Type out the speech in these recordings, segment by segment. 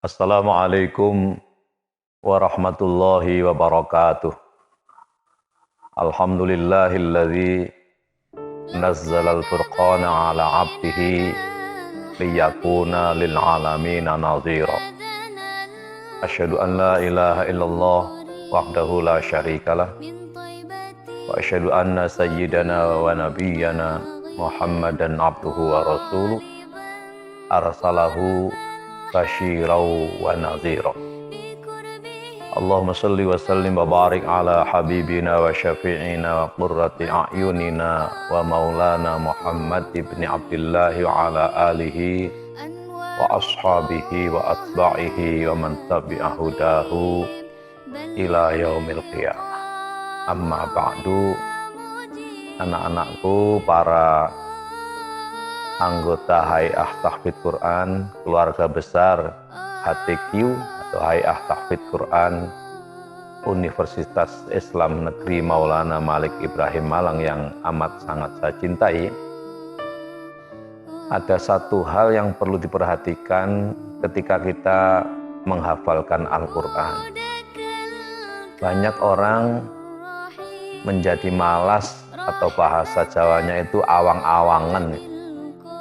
Assalamualaikum warahmatullahi wabarakatuh. Alhamdulillahilladzi nazzala al-furqana ala abdihi liyakuna lil alamina nadhira. Asyhadu an la ilaha illallah wahdahu la syarikalah wa asyhadu anna sayyidana wa nabiyyana Muhammadan abduhu wa rasuluh arsalahu basyirau wa nadhira. Allahumma salli wa sallim wa barik ala habibina wa syafi'ina wa qurrati a'yunina wa maulana Muhammad ibn Abdullah wa ala alihi wa ashabihi wa atba'ihi wa man tabi'a hudahu ila yaumil qiyamah. Amma ba'du, anak-anakku, para anggota Hay'ah Tahfidz Quran, keluarga besar HTQ atau Hay'ah Tahfidz Quran Universitas Islam Negeri Maulana Malik Ibrahim Malang yang amat sangat saya cintai. Ada satu hal yang perlu diperhatikan ketika kita menghafalkan Al-Quran. Banyak orang menjadi malas atau bahasa Jawanya itu awang-awangan,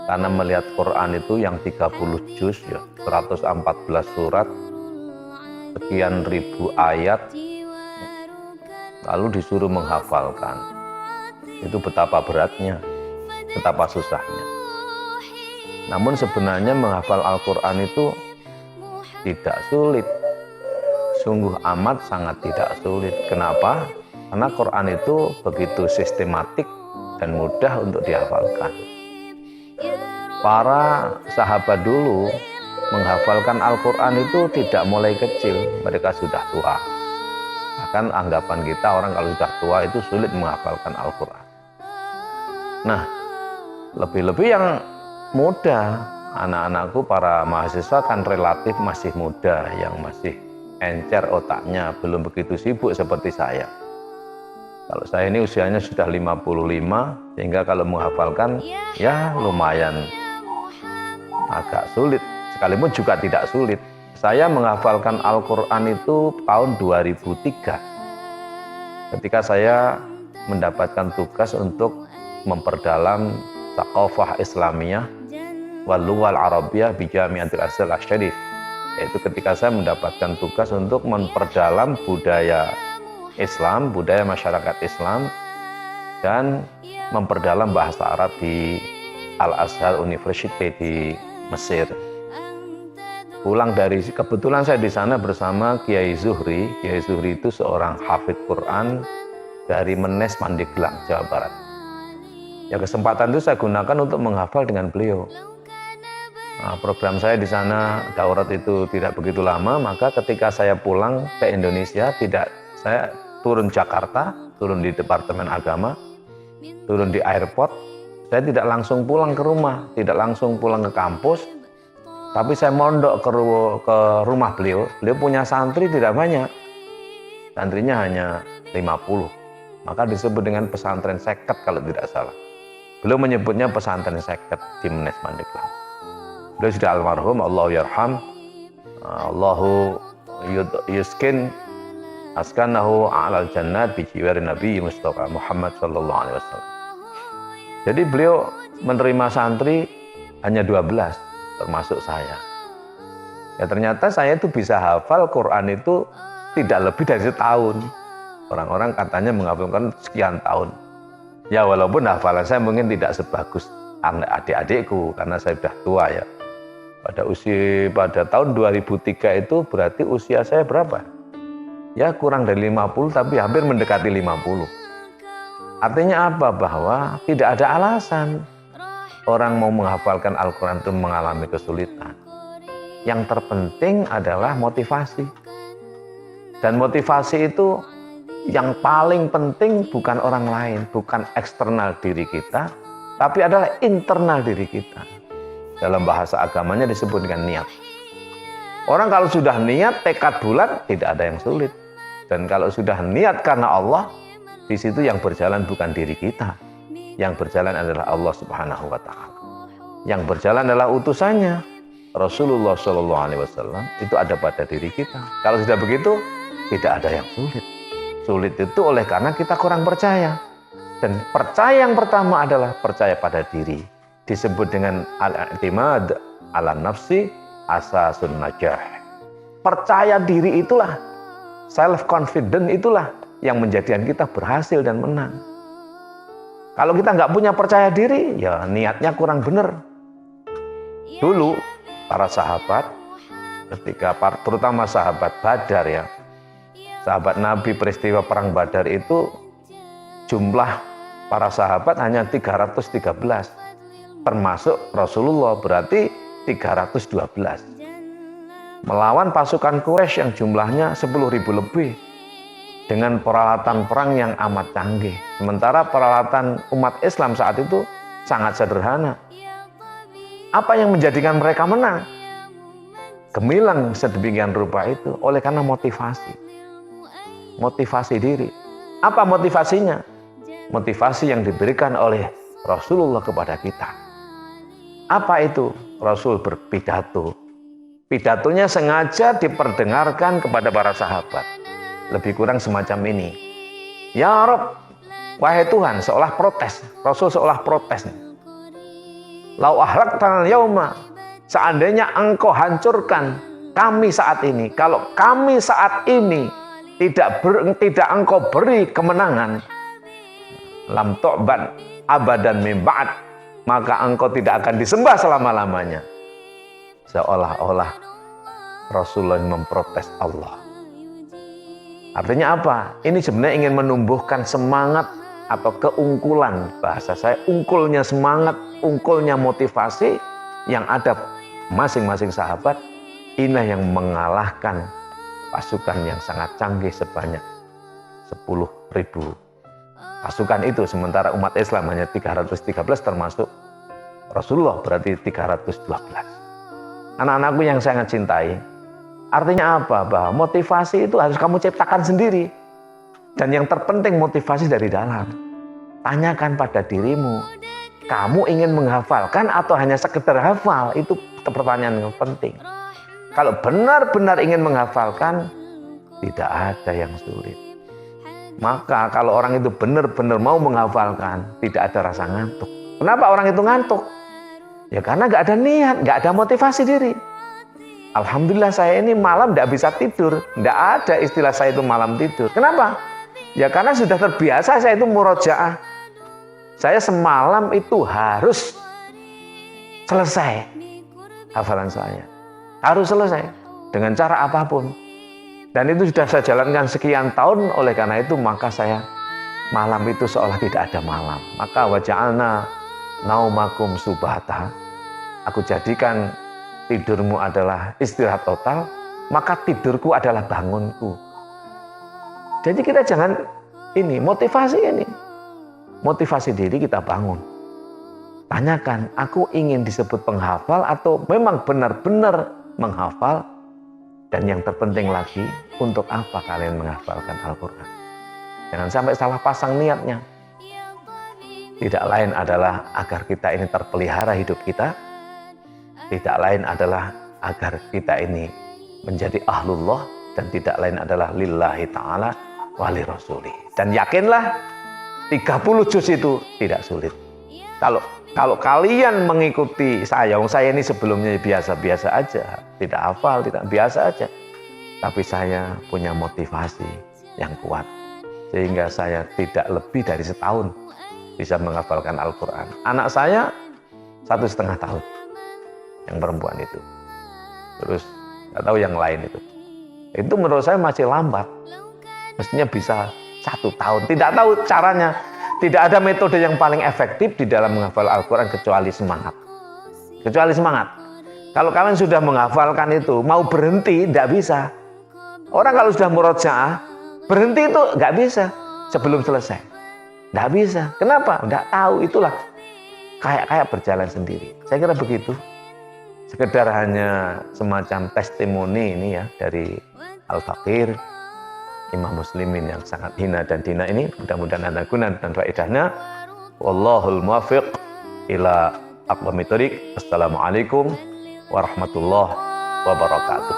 karena melihat Quran itu yang 30 juz ya, 114 surat, sekian ribu ayat, lalu disuruh menghafalkan. Itu betapa beratnya, betapa susahnya. Namun sebenarnya menghafal Al-Quran itu tidak sulit, sungguh amat sangat tidak sulit. Kenapa? Karena Quran itu begitu sistematik dan mudah untuk dihafalkan. Para sahabat dulu menghafalkan Al-Quran itu tidak mulai kecil, mereka sudah tua. Bahkan anggapan kita orang kalau sudah tua itu sulit menghafalkan Al-Quran. Nah, lebih-lebih yang muda, anak-anakku para mahasiswa kan relatif masih muda, yang masih encer otaknya, belum begitu sibuk seperti saya. Kalau saya ini usianya sudah 55, sehingga kalau menghafalkan ya lumayan agak sulit, sekalipun juga tidak sulit. Saya menghafalkan Al-Quran itu tahun 2003 ketika saya mendapatkan tugas untuk memperdalam Thaqafah Islamiyah wal Lughal Arabiyyah bi Jami'atil Azhar Asy-Syarif, yaitu ketika saya mendapatkan tugas untuk memperdalam budaya Islam, budaya masyarakat Islam, dan memperdalam bahasa Arab di Al-Azhar University di Mesir. Pulang dari, kebetulan saya di sana bersama Kiai Zuhri. Kiai Zuhri itu seorang hafidz Quran dari Menes, Pandeglang, Jawa Barat. Ya, kesempatan itu saya gunakan untuk menghafal dengan beliau. Nah, program saya di sana daurat itu tidak begitu lama, maka ketika saya pulang ke Indonesia, saya turun Jakarta, turun di Departemen Agama, turun di airport. Saya tidak langsung pulang ke rumah, tidak langsung pulang ke kampus, tapi saya mondok ke rumah beliau. Beliau punya santri tidak banyak, santrinya hanya 50, maka disebut dengan pesantren seket kalau tidak salah. Beliau menyebutnya pesantren seket di Menes, Pandeglang. Beliau sudah almarhum, Allahu yarham, Allahu yuskin askanahu a'lal jannat bi jiwari Nabi Mustafa Muhammad sallallahu alaihi wasallam. Jadi beliau menerima santri hanya 12, termasuk saya. Ya, ternyata saya itu bisa hafal Quran itu tidak lebih dari setahun. Orang-orang katanya menghafalkan sekian tahun. Ya, walaupun hafalan saya mungkin tidak sebagus adik-adikku karena saya sudah tua ya. Pada tahun 2003 itu berarti usia saya berapa? Ya, kurang dari 50, tapi hampir mendekati 50. Artinya apa? Bahwa tidak ada alasan orang mau menghafalkan Al-Quran itu mengalami kesulitan. Yang terpenting adalah motivasi. Dan motivasi itu yang paling penting bukan orang lain, bukan eksternal diri kita, tapi adalah internal diri kita. Dalam bahasa agamanya disebut dengan niat. Orang kalau sudah niat, tekad bulat, tidak ada yang sulit. Dan kalau sudah niat karena Allah, di situ yang berjalan bukan diri kita, yang berjalan adalah Allah Subhanahu wa Ta'ala. Yang berjalan adalah utusannya. Rasulullah Shallallahu Alaihi Wasallam itu ada pada diri kita. Kalau sudah begitu, tidak ada yang sulit. Sulit itu oleh karena kita kurang percaya. Dan percaya yang pertama adalah percaya pada diri. Disebut dengan al-i'timad ala nafsi asasun najah. Percaya diri itulah, self confident itulah yang menjadikan kita berhasil dan menang. Kalau kita nggak punya percaya diri, ya niatnya kurang benar. Dulu para sahabat, ketika terutama sahabat Badar ya, sahabat Nabi peristiwa perang Badar itu jumlah para sahabat hanya 313, termasuk Rasulullah, berarti 312. Melawan pasukan Quraisy yang jumlahnya 10.000 lebih dengan peralatan perang yang amat canggih. Sementara peralatan umat Islam saat itu sangat sederhana. Apa yang menjadikan mereka menang? Gemilang sedemikian rupa itu oleh karena motivasi. Motivasi diri. Apa motivasinya? Motivasi yang diberikan oleh Rasulullah kepada kita. Apa itu? Rasul berpidato. Pidatonya sengaja diperdengarkan kepada para sahabat. Lebih kurang semacam ini. Ya Rabb, wahai Tuhan, seolah protes. Rasul seolah protes. Lau ahlaktanal yauma, seandainya engkau hancurkan kami saat ini. Kalau kami saat ini tidak engkau beri kemenangan, lam tu'ban abadan min ba'd, maka engkau tidak akan disembah selama-lamanya. Seolah-olah Rasulullah memprotes Allah. Artinya apa? Ini sebenarnya ingin menumbuhkan semangat atau keungkulan, bahasa saya ungkulnya semangat, ungkulnya motivasi yang ada masing-masing sahabat. Inilah yang mengalahkan pasukan yang sangat canggih sebanyak 10.000 pasukan itu, sementara umat Islam hanya 313 termasuk Rasulullah, berarti 312. Anak-anakku yang sangat cintai, artinya apa? Bahwa motivasi itu harus kamu ciptakan sendiri. Dan yang terpenting motivasi dari dalam. Tanyakan pada dirimu, kamu ingin menghafalkan atau hanya sekedar hafal? Itu pertanyaan yang penting. Kalau benar-benar ingin menghafalkan, tidak ada yang sulit. Maka kalau orang itu benar-benar mau menghafalkan, tidak ada rasa ngantuk. Kenapa orang itu ngantuk? Ya karena nggak ada niat, nggak ada motivasi diri. Alhamdulillah saya ini malam nggak bisa tidur. Nggak ada istilah saya itu malam tidur. Kenapa? Ya karena sudah terbiasa saya itu murojaah. Saya semalam itu harus selesai hafalan saya. Harus selesai dengan cara apapun. Dan itu sudah saya jalankan sekian tahun. Oleh karena itu maka saya malam itu seolah tidak ada malam. Maka waja'alna naumakum subata. Aku jadikan tidurmu adalah istirahat total, maka tidurku adalah bangunku. Jadi kita jangan ini, motivasi diri kita bangun. Tanyakan, aku ingin disebut penghafal atau memang benar-benar menghafal? Dan yang terpenting lagi, untuk apa kalian menghafalkan Al-Quran? Jangan sampai salah pasang niatnya. Tidak lain adalah agar kita ini terpelihara hidup kita. Tidak lain adalah agar kita ini menjadi ahlullah, dan tidak lain adalah lillahi ta'ala wali rasuli. Dan yakinlah 30 juz itu tidak sulit. Kalau kalian mengikuti saya ini sebelumnya biasa-biasa aja, tidak hafal, tidak biasa aja. Tapi saya punya motivasi yang kuat, sehingga saya tidak lebih dari setahun bisa menghafalkan Al-Quran. Anak saya 1,5 tahun. Yang perempuan itu, terus nggak tahu yang lain itu menurut saya masih lambat. Mestinya bisa 1 tahun. Tidak tahu caranya. Tidak ada metode yang paling efektif di dalam menghafal Al-Quran kecuali semangat. Kalau kalian sudah menghafalkan itu, mau berhenti tidak bisa. Orang kalau sudah murojaah berhenti itu nggak bisa sebelum selesai. Nggak bisa. Kenapa? Nggak tahu. Itulah kayak berjalan sendiri. Saya kira begitu. Sekedar hanya semacam testimoni ini ya dari Al-Fakir, Imam Muslimin yang sangat hina dan dina ini. Mudah-mudahan ada guna dan faedahnya. Wallahul muwaffiq ila aqwamit thoriq. Assalamualaikum warahmatullahi wabarakatuh.